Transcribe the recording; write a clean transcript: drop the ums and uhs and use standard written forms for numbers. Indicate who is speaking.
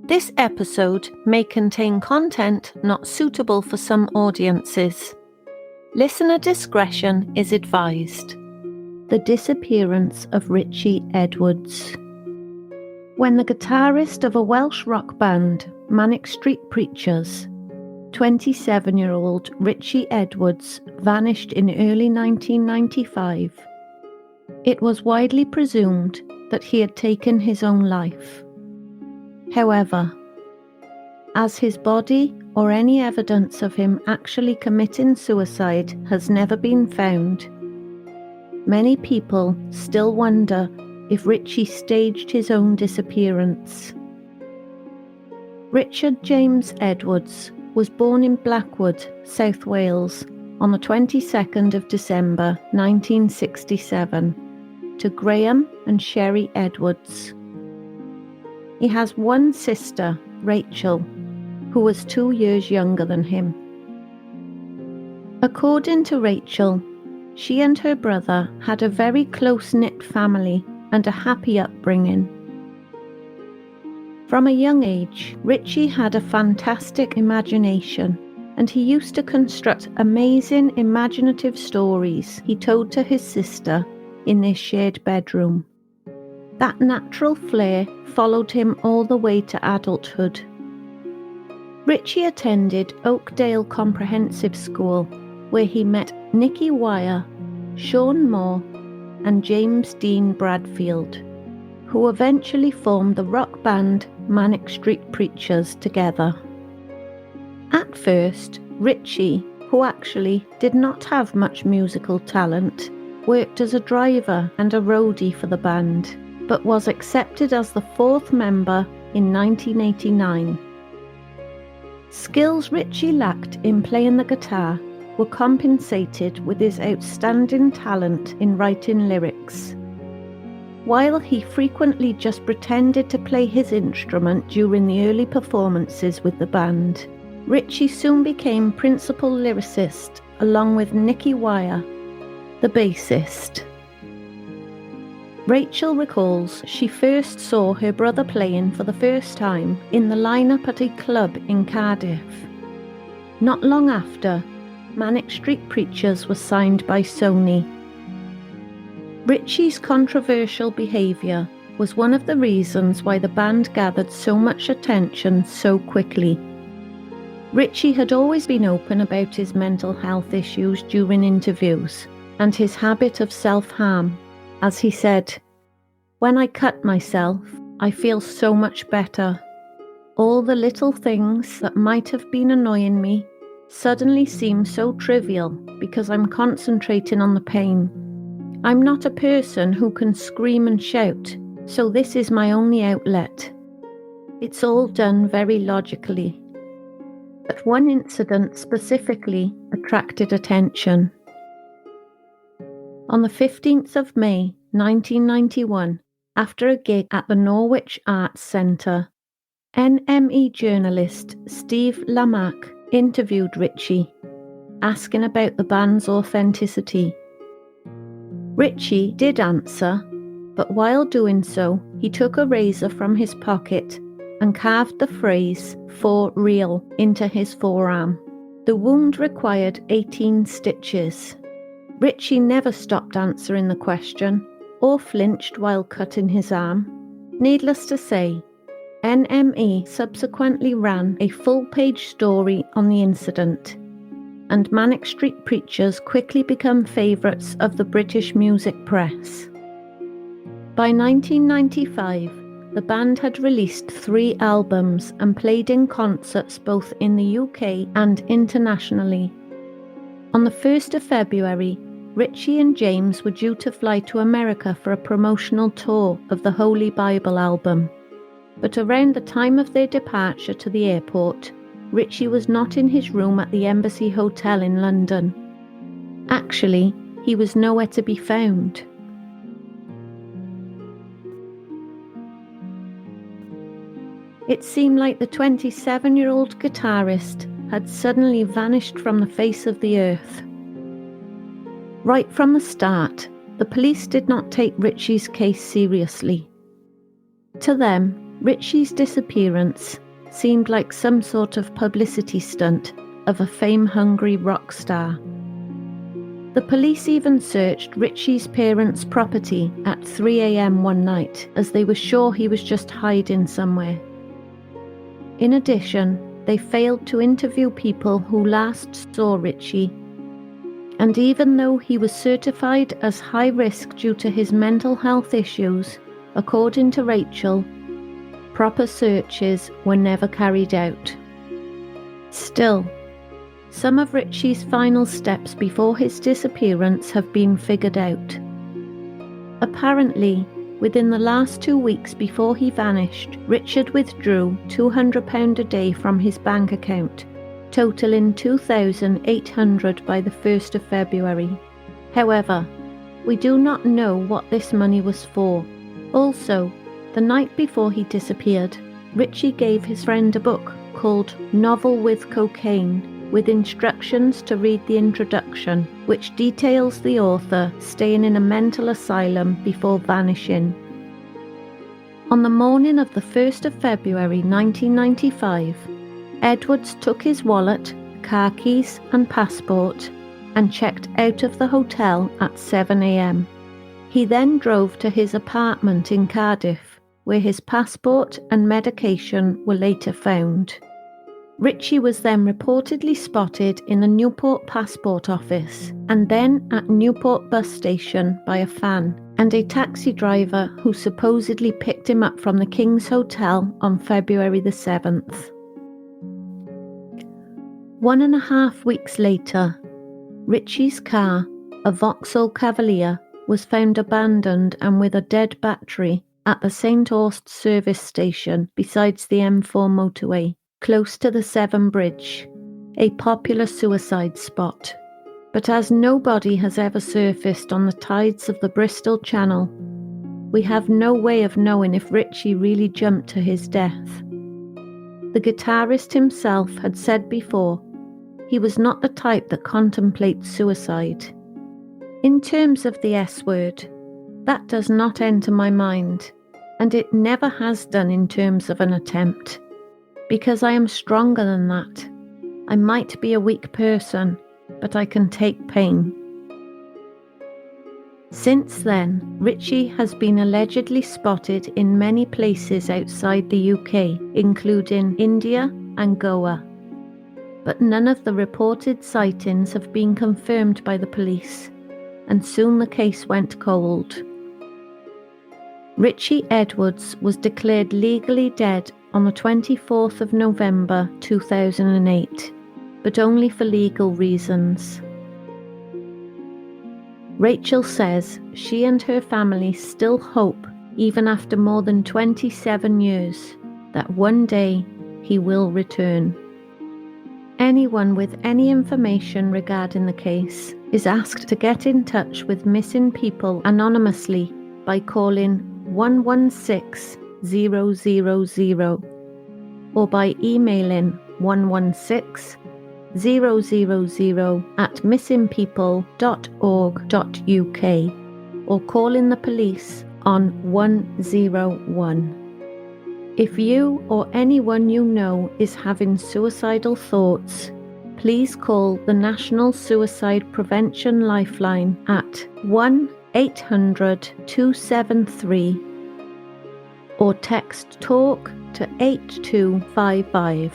Speaker 1: This episode may contain content not suitable for some audiences. Listener discretion is advised. The Disappearance of Richey Edwards. When the guitarist of a Welsh rock band, Manic Street Preachers, 27-year-old Richey Edwards vanished in early 1995, it was widely presumed that he had taken his own life. However, as his body or any evidence of him actually committing suicide has never been found, many people still wonder if Richey staged his own disappearance. Richard James Edwards was born in Blackwood, South Wales, on the 22nd of December 1967 to Graham and Sherry Edwards. He has one sister, Rachel, who was 2 years younger than him. According to Rachel, she and her brother had a very close-knit family and a happy upbringing. From a young age, Richey had a fantastic imagination, and he used to construct amazing imaginative stories he told to his sister in their shared bedroom. That natural flair followed him all the way to adulthood. Richey attended Oakdale Comprehensive School, where he met Nicky Wire, Sean Moore, and James Dean Bradfield, who eventually formed the rock band Manic Street Preachers together. At first, Richey, who actually did not have much musical talent, worked as a driver and a roadie for the band, but was accepted as the fourth member in 1989. Skills Richey lacked in playing the guitar were compensated with his outstanding talent in writing lyrics. While he frequently just pretended to play his instrument during the early performances with the band, Richey soon became principal lyricist along with Nicky Wire, the bassist. Rachel recalls she first saw her brother playing for the first time in the lineup at a club in Cardiff. Not long after, Manic Street Preachers was signed by Sony. Richey's controversial behaviour was one of the reasons why the band gathered so much attention so quickly. Richey had always been open about his mental health issues during interviews and his habit of self-harm. As he said, "When I cut myself, I feel so much better. All the little things that might have been annoying me suddenly seem so trivial because I'm concentrating on the pain. I'm not a person who can scream and shout, so this is my only outlet. It's all done very logically." But one incident specifically attracted attention. On the 15th of May 1991, after a gig at the Norwich Arts Centre, NME journalist Steve Lamacq interviewed Richey, asking about the band's authenticity. Richey did answer, but while doing so, he took a razor from his pocket and carved the phrase "for real" into his forearm. The wound required 18 stitches. Richey never stopped answering the question or flinched while cutting his arm. Needless to say, NME subsequently ran a full-page story on the incident, and Manic Street Preachers quickly became favourites of the British music press. By 1995, the band had released 3 albums and played in concerts both in the UK and internationally. On the 1st of February, Richey and James were due to fly to America for a promotional tour of the Holy Bible album. But around the time of their departure to the airport, Richey was not in his room at the Embassy Hotel in London. Actually, he was nowhere to be found. It seemed like the 27-year-old guitarist had suddenly vanished from the face of the earth. Right from the start, the police did not take Richey's case seriously. To them, Richey's disappearance seemed like some sort of publicity stunt of a fame-hungry rock star. The police even searched Richey's parents' property at 3 a.m. one night, as they were sure he was just hiding somewhere. In addition, they failed to interview people who last saw Richey, and even though he was certified as high risk due to his mental health issues, according to Rachel, proper searches were never carried out. Still, some of Richey's final steps before his disappearance have been figured out. Apparently, within the last 2 weeks before he vanished, Richard withdrew £200 a day from his bank account, totaling £2,800 by the 1st of February. However, we do not know what this money was for. Also, the night before he disappeared, Richey gave his friend a book called Novel with Cocaine, with instructions to read the introduction, which details the author staying in a mental asylum before vanishing. On the morning of the 1st of February 1995, Edwards took his wallet, car keys and passport and checked out of the hotel at 7 a.m. He then drove to his apartment in Cardiff, where his passport and medication were later found. Richey was then reportedly spotted in the Newport passport office and then at Newport bus station by a fan and a taxi driver who supposedly picked him up from the King's Hotel on February the 7th. 1.5 weeks later, Richey's car, a Vauxhall Cavalier, was found abandoned and with a dead battery at the St Aust service station besides the M4 motorway, close to the Severn Bridge, a popular suicide spot. But as nobody has ever surfaced on the tides of the Bristol Channel, we have no way of knowing if Richey really jumped to his death. The guitarist himself had said before, he was not the type that contemplates suicide. In terms of the S word, that does not enter my mind, and it never has done in terms of an attempt. Because I am stronger than that. I might be a weak person, but I can take pain. Since then, Richey has been allegedly spotted in many places outside the UK, including India and Goa. But none of the reported sightings have been confirmed by the police, and soon the case went cold. Richey Edwards was declared legally dead on the 24th of November 2008, but only for legal reasons. Rachel says she and her family still hope, even after more than 27 years, that one day he will return. Anyone with any information regarding the case is asked to get in touch with missing people anonymously by calling 116-000 or by emailing 116-000@missingpeople.org.uk or calling the police on 101. If you or anyone you know is having suicidal thoughts, please call the National Suicide Prevention Lifeline at 1-800-273 or text TALK to 8255.